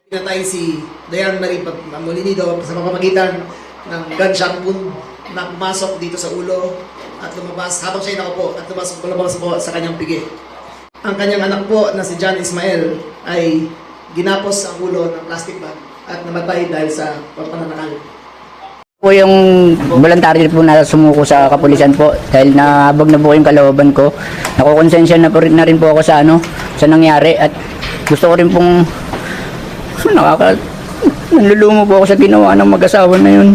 Pinatay si Dayan Marie Molinido sa pamamagitan ng gunshot wound na pumasok dito sa ulo at lumabas habang siya nakaupo at lumabas po sa kanyang pigi. Ang kanyang anak po na si John Ismael ay ginapos ang ulo ng plastic bag at namatay dahil sa pananakal. Po yung voluntary po na sumuko sa kapulisan po dahil nahabag na po yung kalooban ko. Nakukonsensya na rin po ako sa sa nangyari at gusto ko rin pong nanlulumo po ako sa ginawa ng mag-asawa na yun.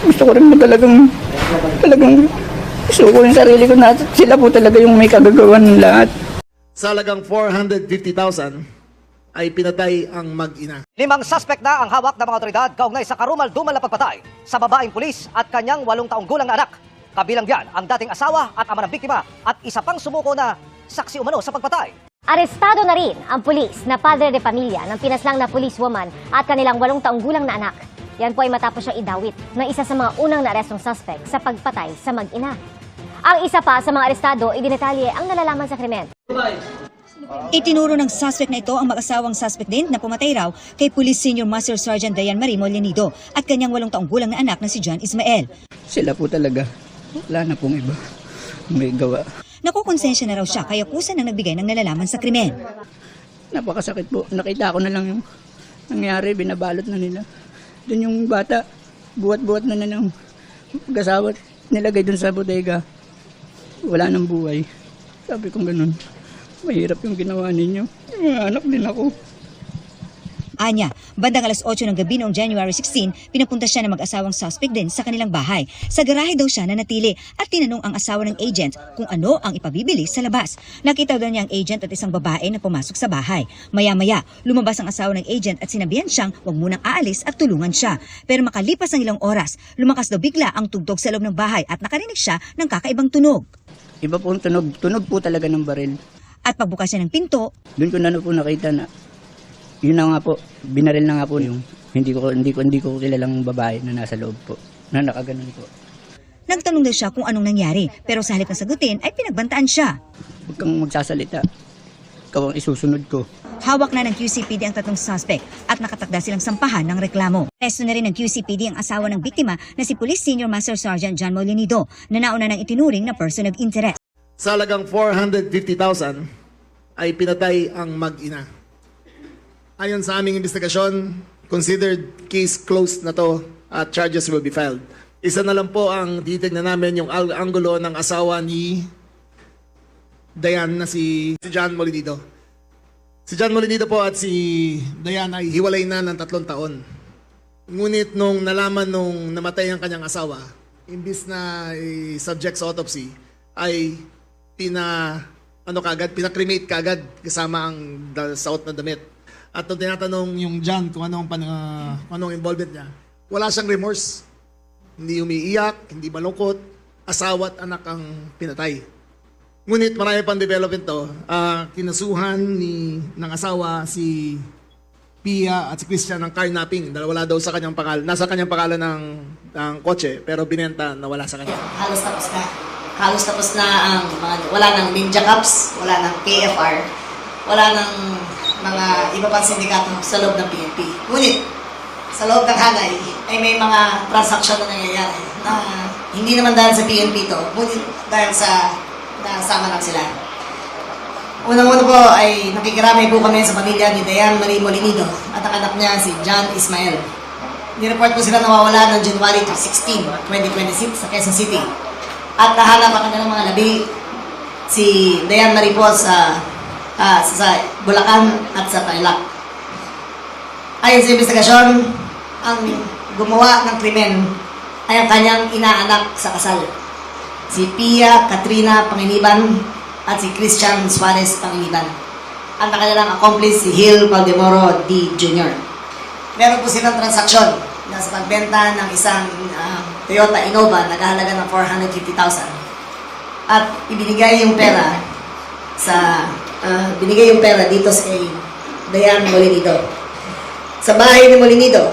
Gusto ko rin po talagang gusto ko yung sarili ko na sila po talaga yung may kagagawan ng lahat. Sa halagang 450,000 ay pinatay ang mag-ina. 5 suspect na ang hawak ng mga otoridad kaugnay sa karumal-dumal na pagpatay sa babaeng pulis at kanyang 8 taong gulang na anak. Kabilang diyan ang dating asawa at ama ng biktima at isa pang sumuko na saksi umano sa pagpatay. Arestado na rin ang pulis na padre de pamilya ng pinaslang na policewoman at kanilang 8 taong gulang na anak. Yan po ay matapos siyang idawit na isa sa mga unang naarestong suspect sa pagpatay sa mag-ina. Ang isa pa sa mga arestado, idinetalye ang nalalaman sa krimen. Itinuro ng suspect na ito ang mag-asawang suspect din na pumatay raw kay Police Senior Master Sergeant Dayan Marie Molinido at kanyang 8 taong gulang na anak na si John Ismael. Sila po talaga. Wala na pong iba. May gawa. Nakukonsensya na raw siya kaya kusa nang nagbigay ng nalalaman sa krimen. Napakasakit po. Nakita ko na lang yung nangyari. Binabalot na nila. Doon yung bata. Buhat-buhat na ng mag-asawa. Nilagay dun sa bodega. Wala nang buhay. Sabi kong ganun. Mahirap yung ginawa ninyo. Anak din ako. Anya, bandang alas 8 ng gabi noong January 16, pinapunta siya ng mag-asawang suspect din sa kanilang bahay. Sa garahe daw siya nanatili at tinanong ang asawa ng agent kung ano ang ipabibili sa labas. Nakita daw niya ang agent at isang babae na pumasok sa bahay. Maya-maya, lumabas ang asawa ng agent at sinabihan siyang huwag munang aalis at tulungan siya. Pero makalipas ang ilang oras, lumakas daw bigla ang tugtog sa loob ng bahay at nakarinig siya ng kakaibang tunog. Iba po ang tunog. Tunog po talaga ng baril. At pagbukas niya ng pinto, Doon ko na po nakita na yun na nga po, binaril na nga po yung hindi ko kilalang babae na nasa loob po, na nakaganon po. nagtanong daw siya kung anong nangyari pero sa halip na sagutin ay pinagbantaan siya. Huwag kang magsasalita. Ikaw ang isusunod ko. Hawak na ng QCPD ang 3 suspect at nakatakda silang sampahan ng reklamo. Aresto na rin ng QCPD ang asawa ng biktima na si Police Senior Master Sergeant John Molinido na nauna ng itinuring na person of interest. Sa halagang 450,000 ay pinatay ang mag-ina. Ayon sa aming investigasyon, considered case closed na to at charges will be filed. Isa na lang po ang titignan namin yung anggulo ng asawa ni Dayan na si John Molinido. Si John Molinido po at si Dayan ay hiwalay na ng 3 taon. Ngunit nung nalaman nung namatay ang kanyang asawa, imbis na subject sa autopsy, ay pinakremate kagad kasama ang suot na damit. At nung tinatanong yung John kung anong involvement niya, wala siyang remorse. Hindi umiiyak, hindi malungkot, asawa at anak ang pinatay. Ngunit marami pang development to. Kinasuhan ng asawa si Pia at si Christian ng carnapping. Wala daw sa kanyang pangalan. Nasa kanyang pangalan ng kotse, pero binenta na wala sa kanya. Halos tapos na. Halos tapos na ang wala nang Ninja Cups, wala nang KFR, wala nang mga iba pang sindikato sa loob ng PNP. Ngunit, sa loob ng hanay ay may mga transaksyon na nangyayari na hindi naman dahil sa PNP to, ngunit dahil sa nasama lang sila. Unang-una po ay nakikiramay po kami sa pamilya ni Dayan Marie Molinido at ang anak niya si John Ismael. Nireport po sila nawawala noong January 16, 2026 sa Quezon City. At nahanap ang kanilang mga labi si Dayan Marie po sa Bulacan at sa Tarlac. Ayon sa investigasyon, ang gumawa ng krimen ay ang kanyang inaanak sa kasal. Si Pia Katrina Panginiban at si Christian Suarez Panginiban. Ang kanilang accomplice si Hill Valdemoro D. Jr. Meron po silang transaksyon na sa pagbenta ng isang Toyota Innova naghahalaga ng 450,000 at ibinigay yung pera dito sa Dayan Molinido. Sa bahay ni Molinido,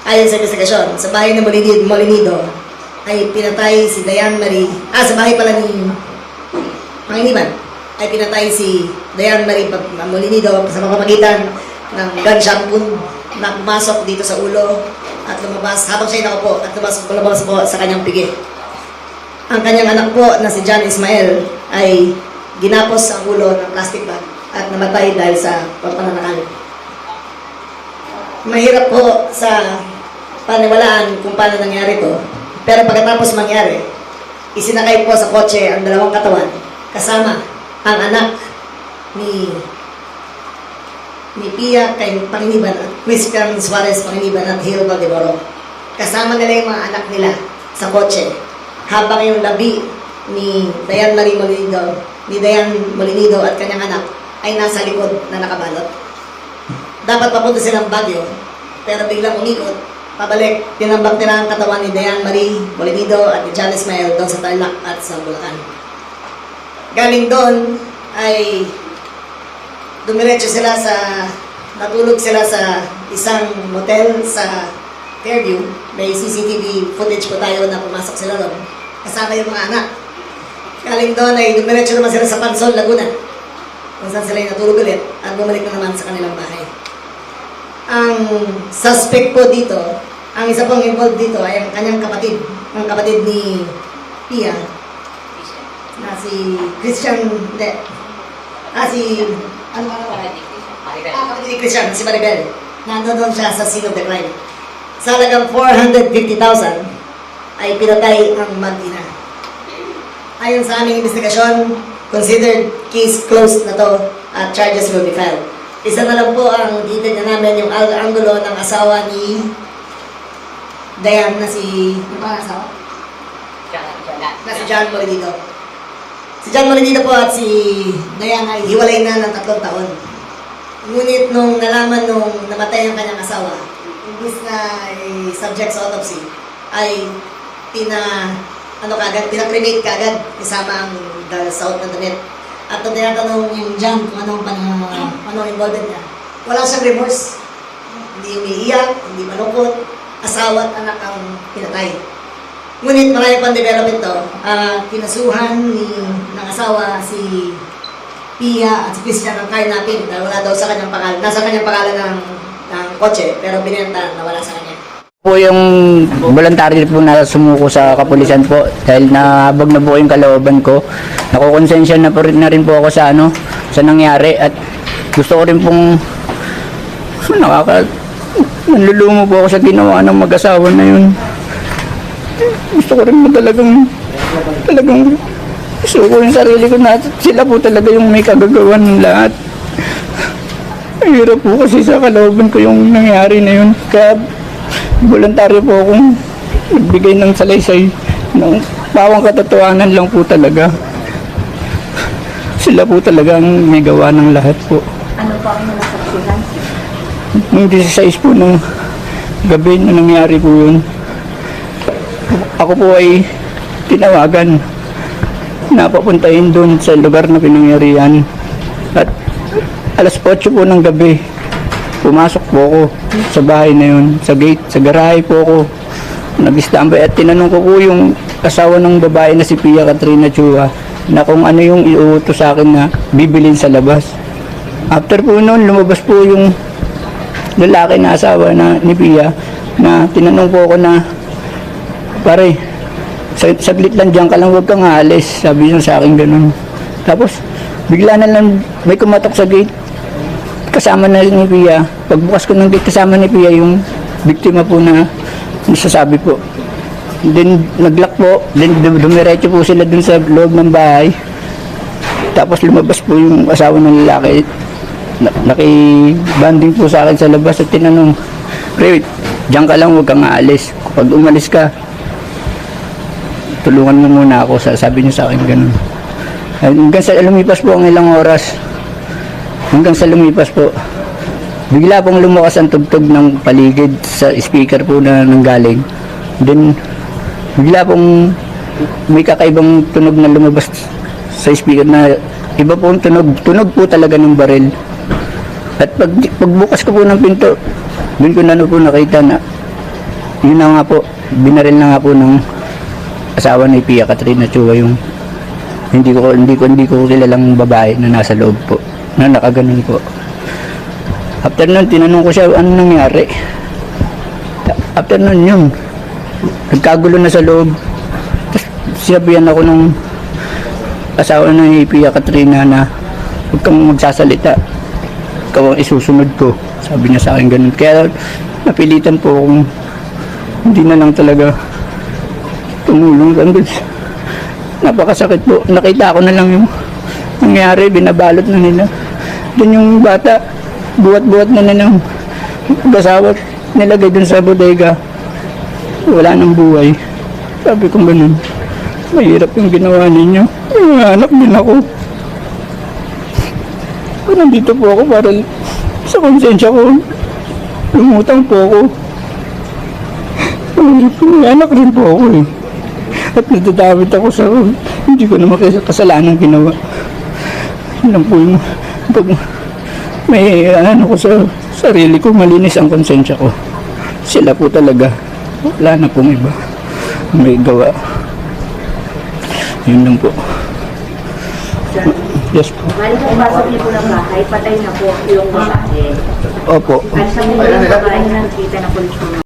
ayon sa investigasyon, sa bahay ni Molinido ay pinatay si Dayan Marie, sa bahay pala ni Panginiban, ay pinatay si Dayan Marie Molinido sa pamamagitan ng gunshot wound na pumasok dito sa ulo at lumabas habang siya nakaupo at lumabas po sa kanyang pigi. Ang kanyang anak po na si John Ismael ay ginapos ang ulo ng plastic bag at namatay dahil sa pagpananakal. Mahirap po sa paniwalaan kung paano nangyari to. Pero pagkatapos mangyari, isinakay po sa kotse ang dalawang katawan kasama ang anak ni Pia Panginiban at Christian Suarez Panginiban at Hero Valdemoro. Kasama nila yung mga anak nila sa kotse habang yung labi ni Dayan Marie Molinido at kanyang anak ay nasa likod na nakabalot. Dapat papunta silang Baguio, pero biglang umikot, pabalik, tinambak nila ang katawan ni Dayan Marie Molinido at ni John Ismael doon sa Tarlac at sa Bulacan. Galing doon ay natulog sila sa isang motel sa Fairview. May CCTV footage po tayo na pumasok sila doon. Kasama yung mga anak. Galing doon ay dumiretso naman sila sa Pansol, Laguna, kung saan sila natulog ulit at bumalik na naman sa kanilang bahay. Ang suspect po dito, ang isa pong involved dito ay ang kanyang kapatid, ang kapatid ni Pia, na si Christian, kapatid ni Christian, si Maribel. Nandoon siya sa scene of the crime. Sa halagang 450,000 ay pinatay ang mag-ina. Ayon sa aming investigasyon, considered case closed na to at charges will be filed. Isa na lang po ang detail na namin yung angulo ng asawa ni Dayan na si... Ano ba ang asawa? Na si John Molinido. Si John Molinido po at si Dayan ay hiwalay na ng 3 taon. Ngunit nung nalaman nung namatay ang kanyang asawa, imbis na subject sa autopsy, ay pinakremate kagad kasama ang suot na damit. At nung tinatanong yung John kung anong involved niya, wala siyang remorse. Hindi umiiyak, hindi malungkot, asawa at anak ang pinatay. Ngunit marami pang development to. Pinasuhan ng asawa si Pia at si Christian ang karnapin dahil wala daw sa kanyang pangalan. Nasa kanyang pangalan ng kotse pero binenta na wala sa kanya. Po yung voluntary po na sumuko sa kapulisan po dahil nahabag na po yung kalooban ko. Nakukonsensya na rin po ako sa sa nangyari at gusto ko rin pong nanlulumo po ako sa ginawa ng mag-asawa na yun. Gusto ko rin po talagang gusto ko yung sarili ko na sila po talaga yung may kagagawan ng lahat. Ang hirap po kasi sa kalooban ko yung nangyari na yun. Kaya voluntaryo po akong nagbigay ng salaysay ng pawang katotohanan lang po talaga. Sila po talaga ang may gawa ng lahat po. Ano po ang nasaksihan? Nung 16 po ng gabi na nangyari po yun, ako po ay tinawagan na papuntahin doon sa lugar na pinangyarihan. At alas 8 po ng gabi, pumasok po ako sa bahay na yun, sa gate, sa garahe po ako. Nag-standby at tinanong ko po yung asawa ng babae na si Pia Katrina Chua na kung ano yung iuutos sa akin na bibilin sa labas. After po noon, lumabas po yung lalaki na asawa ni Pia na tinanong po ako na, pare, saglit lang dyan ka lang, huwag kang aalis. Sabi niya sa akin ganun. Tapos, bigla na lang may kumatok sa gate. Kasama na ni Pia. Pagbukas ko ng gate, kasama ni Pia yung biktima po na nasasabi po. Then, nag-lock po. Then, dumiretso po sila dun sa loob ng bahay. Tapos, lumabas po yung asawa ng lalaki. Nakibanding po sa akin sa labas at tinanong, pre, dyan ka lang, huwag kang aalis. Pag umalis ka, tulungan mo muna ako, sabi niya sa akin ganun. Hanggang sa lumipas po ang ilang oras, bigla pong lumakas ang tugtog ng paligid sa speaker po na nanggaling. Then bigla pong may kakaibang tunog na lumabas sa speaker na iba pong tunog po talaga ng baril. At pagbukas ko po ng pinto, doon ko na po nakita na yun na nga po, binaril na nga po ng asawa ni Pia Katrina Chua yung hindi ko kilalang babae na nasa loob po, na nakaganon po. After nun, tinanong ko siya ano nangyari. After nun yun, nagkagulo na sa loob. Tapos sinabihan ako ng asawa ng Pia Katrina na huwag kang magsasalita. Ikaw ang isusunod ko. Sabi niya sa akin ganun. Kaya napilitan po akong hindi na lang talaga tumulong. Napakasakit po. Nakita ko na lang yung nangyari. Binabalot na nila. Doon yung bata, buhat-buhat na nilang mag-asawa. Nilagay dun sa bodega. Wala nang buhay. Sabi ko ganun. Mahirap yung ginawa ninyo. May anak din ako. Nandito po ako para sa konsensya ko. Lumutang po ako. May anak rin po ako eh. At natatamit ako sa hindi ko naman kasalanan ginawa. Yun lang po yung pag may ano ko sa sarili ko, malinis ang konsensya ko. Sila po talaga. Wala na pong iba. May gawa. Yun lang po. Yes po. Bali kung pasok niyo po ng bahay, patay na po yung babae. Opo. At sa mga babae na nakita na po